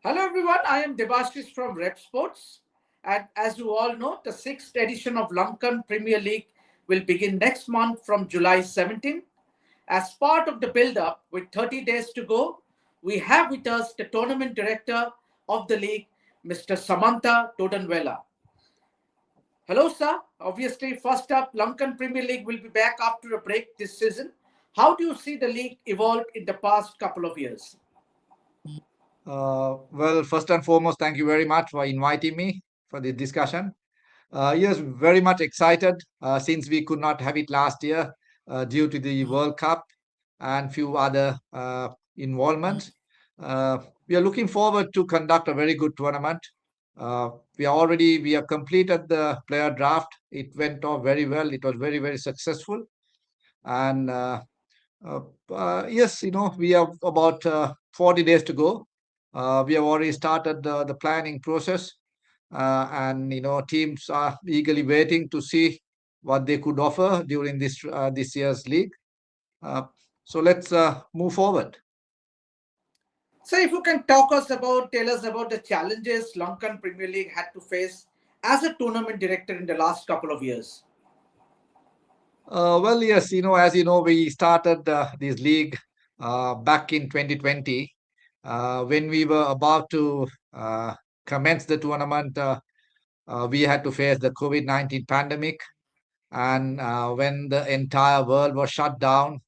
Hello everyone, I am Debashis from Revsportz, and as you all know, the sixth edition of Lankan Premier League will begin next month from July 17. As part of the build-up, with 30 days to go, we have with us the tournament director of the league, Mr. Samantha Dodanwela. Hello, sir. Obviously, first up, Lankan Premier League will be back after a break this season. How do you see the league evolved in the past couple of years? Well, first and foremost, thank you very much for inviting me for the discussion. Yes, very much excited since we could not have it last year due to the World Cup and few other involvements. Uh, we are looking forward to conduct a very good tournament. Uh, we have completed the player draft. It went off very well. It was very successful, and uh, yes, we have about 40 days to go. We have already started the planning process, and teams are eagerly waiting to see what they could offer during this year's league. Uh, so let's move forward. So, if you can tell us about the challenges Lankan Premier League had to face as a tournament director in the last couple of years. Well, yes, as you know, we started this league back in 2020 when we were about to commence the tournament. We had to face the COVID-19 pandemic. And when the entire world was shut down,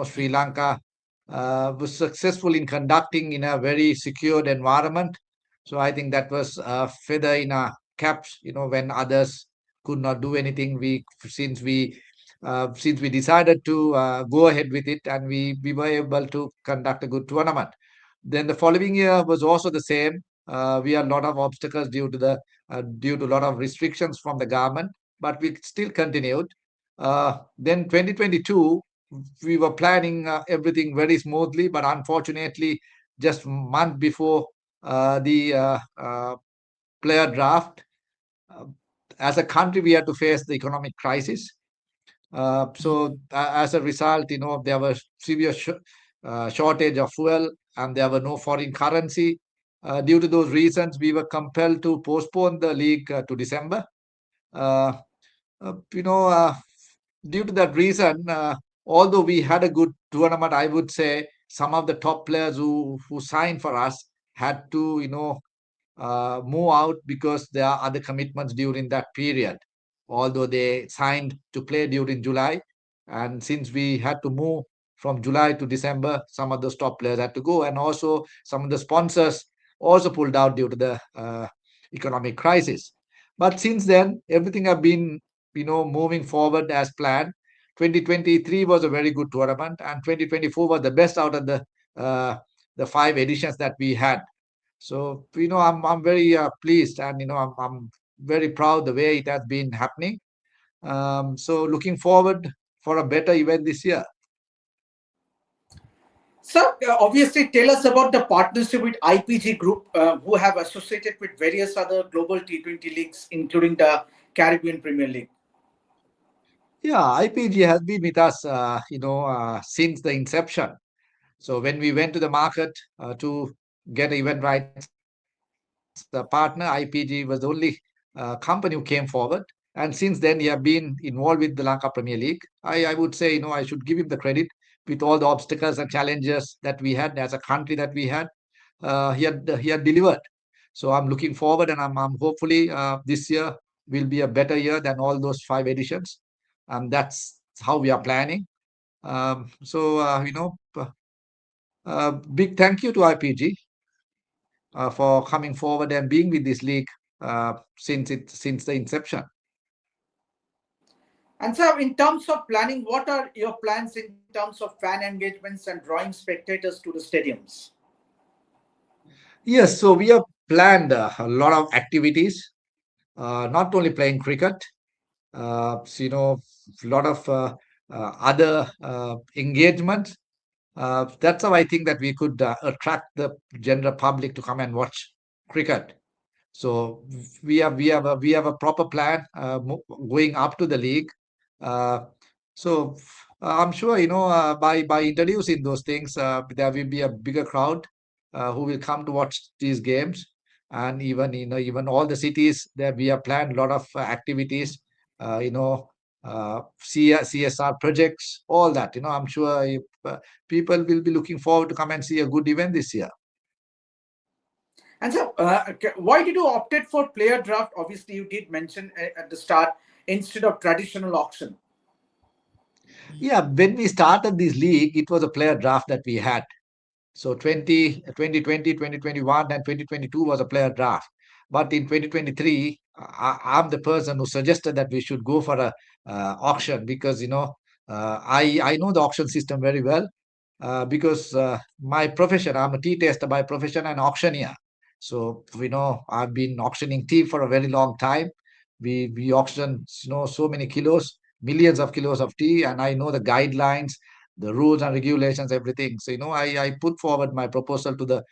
Sri Lanka was successful in conducting in a very secured environment. So I think that was a feather in our caps, when others could not do anything. Since we decided to go ahead with it, and we were able to conduct a good tournament. Then the following year was also the same. We had a lot of obstacles due to a lot of restrictions from the government, but we still continued. Then 2022, we were planning everything very smoothly, but unfortunately, just a month before the player draft, uh, as a country, we had to face the economic crisis. As a result, there was severe shortage of fuel, and there were no foreign currency. Due to those reasons, we were compelled to postpone the league to December. Uh, uh, you know, uh, Due to that reason, although we had a good tournament, I would say some of the top players who signed for us had to, move out because there are other commitments during that period. Although they signed to play during July, and since we had to move from July to December, some of the top players had to go, and also some of the sponsors also pulled out due to the economic crisis. But since then, everything have been, moving forward as planned. 2023 was a very good tournament, and 2024 was the best out of the five editions that we had. So, I'm very pleased, and I'm very proud the way it has been happening. So looking forward for a better event this year. Sir, obviously, tell us about the partnership with IPG Group, who have associated with various other global T20 leagues, including the Caribbean Premier League. Yeah, IPG has been with us, since the inception. So when we went to the market to get event rights partner, IPG was the only company who came forward. And since then, he have been involved with the Lanka Premier League. I would say, I should give him the credit with all the obstacles and challenges that we had as a country that we had. He had delivered. So I'm looking forward, and I'm hopefully this year will be a better year than all those five editions. That's how we are planning. Big thank you to IPG for coming forward and being with this league since the inception. And so, in terms of planning, what are your plans in terms of fan engagements and drawing spectators to the stadiums? Yes, so we have planned a lot of activities, not only playing cricket, a lot of other engagements. That's how I think that we could attract the general public to come and watch cricket. So we have a proper plan going up to the league. Uh, so I'm sure by introducing those things, there will be a bigger crowd, who will come to watch these games. And even even all the cities there, we have planned a lot of activities, CSR projects, all that. I'm sure people will be looking forward to come and see a good event this year. And so, why did you opted for player draft? Obviously, you did mention at the start instead of traditional auction. Yeah, when we started this league, it was a player draft that we had. So 2020, 2021, and 2022 was a player draft. But in 2023, I'm the person who suggested that we should go for a auction, because I know the auction system very well, because my profession, I'm a tea taster by profession and auctioneer. So I've been auctioning tea for a very long time. We auction so many kilos, millions of kilos of tea, and I know the guidelines, the rules and regulations, everything. So I put forward my proposal to the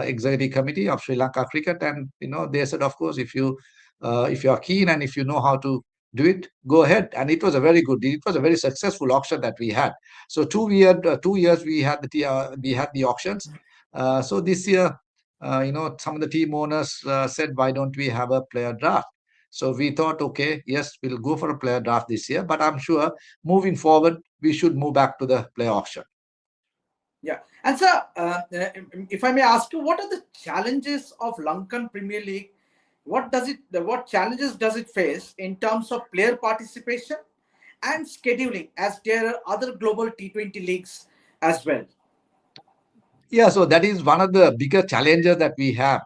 executive committee of Sri Lanka Cricket, and they said, of course, if you are keen and if you know how to do it, go ahead. And it was a very successful auction that we had. So 2 years we had the auctions. So this year, some of the team owners said, why don't we have a player draft? So we thought, okay, yes, we'll go for a player draft this year, but I'm sure moving forward, we should move back to the player auction. Yeah. And so, if I may ask you, what are the challenges of Lankan Premier League? What challenges does it face in terms of player participation and scheduling, as there are other global T20 leagues as well? Yeah, so that is one of the bigger challenges that we have.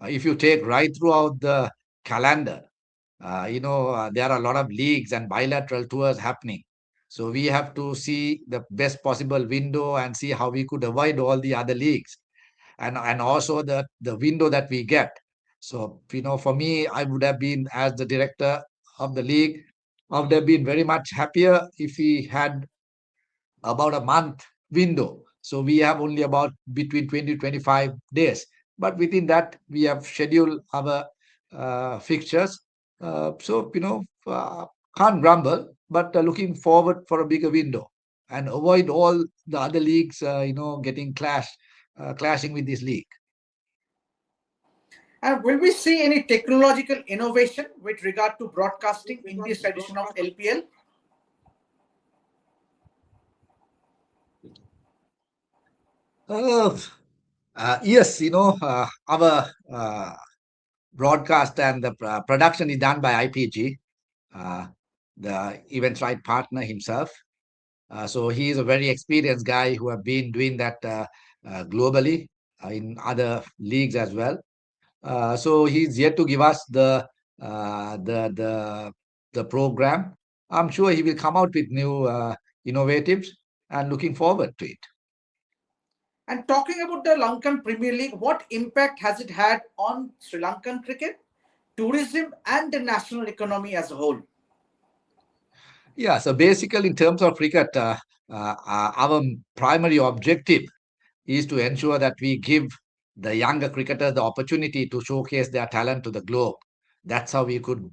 If you take right throughout the calendar, there are a lot of leagues and bilateral tours happening. So we have to see the best possible window and see how we could avoid all the other leagues, and also the window that we get. So for me, I would have been, as the director of the league, I would have been very much happier if we had about a month window. So we have only about between 20 to 25 days. But within that, we have scheduled our fixtures. Can't grumble, but looking forward for a bigger window and avoid all the other leagues, getting clashing with this league. And will we see any technological innovation with regard to broadcasting in this edition of LPL? Uh, yes, our broadcast and the production is done by IPG, the events right partner himself. So he is a very experienced guy who have been doing that globally in other leagues as well. So he's yet to give us uh, the the the program. I'm sure he will come out with new innovatives, and looking forward to it. And talking about the Lankan Premier League, what impact has it had on Sri Lankan cricket, tourism, and the national economy as a whole? Yeah, so basically, in terms of cricket, our primary objective is to ensure that we give the younger cricketers the opportunity to showcase their talent to the globe. That's how we could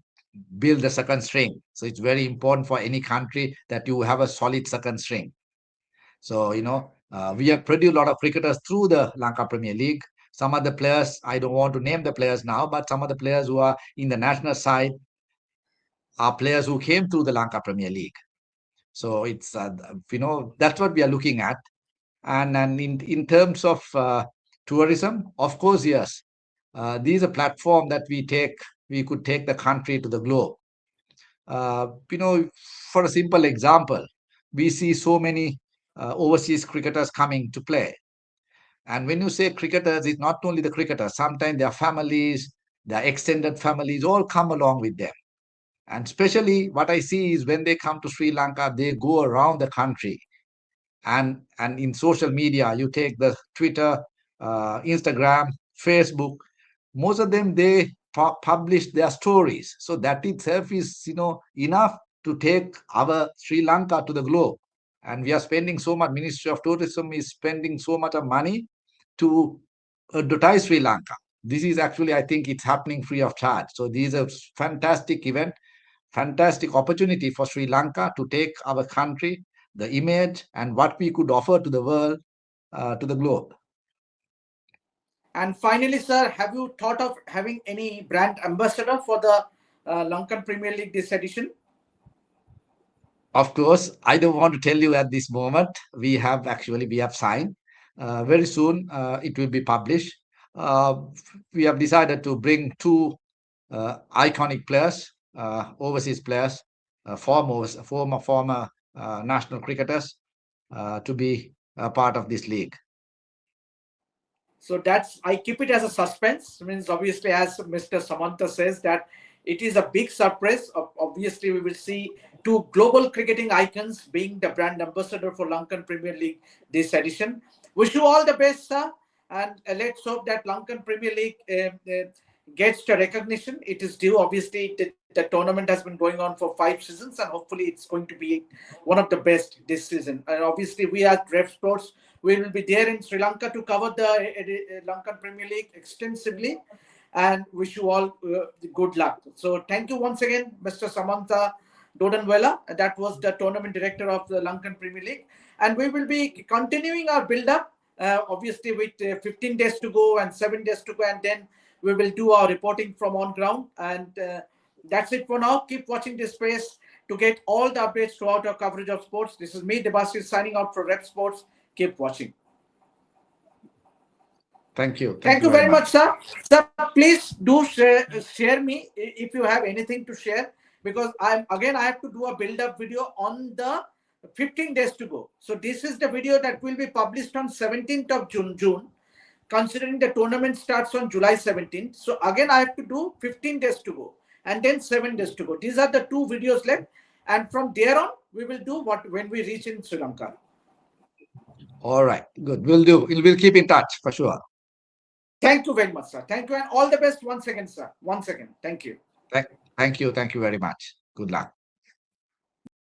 build the second string. So it's very important for any country that you have a solid second string. So, we have produced a lot of cricketers through the Lanka Premier League. Some of the players, I don't want to name the players now, but some of the players who are in the national side are players who came through the Lanka Premier League. So it's, that's what we are looking at. And in terms of tourism, of course, yes. This is a platform that we could take the country to the globe. Uh, you know, for a simple example, we see so many overseas cricketers coming to play. And when you say cricketers, it's not only the cricketers, sometimes their families, their extended families all come along with them. And especially what I see is when they come to Sri Lanka, they go around the country. And in social media, you take the Twitter, Instagram, Facebook, most of them, they publish their stories. So that itself is enough to take our Sri Lanka to the globe. And we are spending so much, Ministry of Tourism is spending so much of money to advertise Sri Lanka. This is actually, I think it's happening free of charge. So this is a fantastic event, fantastic opportunity for Sri Lanka to take our country, the image, and what we could offer to the world, to the globe. And finally, sir, have you thought of having any brand ambassador for the Lankan Premier League this edition? Of course, I don't want to tell you at this moment. We have signed. Very soon, it will be published. Uh, we have decided to bring two iconic players, overseas players, former national cricketers, to be a part of this league. So that's, I keep it as a suspense. Means obviously, as Mr. Samantha says, that it is a big surprise. Obviously, we will see two global cricketing icons being the brand ambassador for Lankan Premier League this edition. Wish you all the best, sir, and let's hope that Lankan Premier League gets the recognition it is due. Obviously, the tournament has been going on for 5 seasons, and hopefully, it's going to be one of the best this season. And obviously, we at Revsportz, we will be there in Sri Lanka to cover the Lankan Premier League extensively, and wish you all good luck. So thank you once again, Mr. Samantha Dodanwela. That was the tournament director of the Lankan Premier League, and we will be continuing our build-up. Obviously, with 15 days to go and 7 days to go, and then we will do our reporting from on ground. And that's it for now. Keep watching this space to get all the updates throughout our coverage of sports. This is me, Debashish, signing out for Revsportz. Keep watching. Thank you. Thank you very much, sir. Sir, please do share me if you have anything to share, because I have to do a build-up video on the 15 days to go. So this is the video that will be published on 17th of June, considering the tournament starts on July 17th. So again, I have to do 15 days to go and then 7 days to go. These are the two videos left. And from there on, we will do when we reach in Sri Lanka. All right, good. We'll do. We'll keep in touch for sure. Thank you very much, sir. Thank you, and all the best once again, sir. Once again, thank you. Thank you. Thank you very much. Good luck.